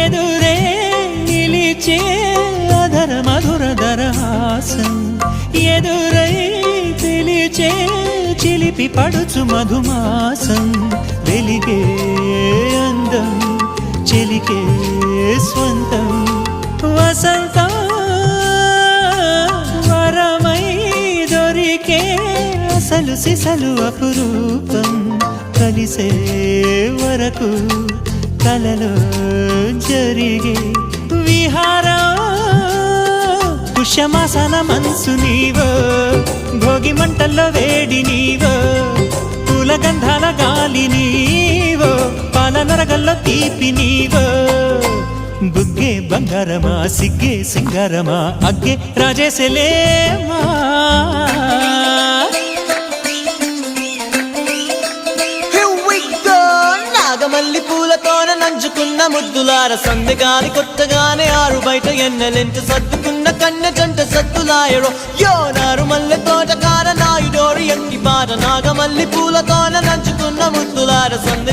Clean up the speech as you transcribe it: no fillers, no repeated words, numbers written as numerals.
ఎదురే నిలిచే అధర మధుర దరహాసం ఎదురై పిలిచే చిలిపి పడుచు మధుమాసం వెలిగే అందం చెలికే స్వంతం వసంతం వరమై దొరికే అసలు సిసలు అపురూపం కలిసే వరకు కలలో జరిగే విహారం పుష్యమాసన మనసు నీవో భోగి మంటల్లో వేడి నీవో పూల గంధాల గాలి నీవో పాల నరగల్లో తీపి నీవో బుగ్గే బంగారమా సిగ్గే సింగారమా అగ్గే రాజేసలేమా మల్లి పూలతోన నంచుకున్న ముద్దులార సందెగాని కొత్తగానే ఆరు బయట ఎన్నెలెంట సర్దుకున్న కన్నె జంట సత్తులాయరో యో నారు మల్లె తోటకార నాయుడోరు ఎక్కి పాట నాగమల్లి పూలతోన నంచుకున్న ముద్దులార సందె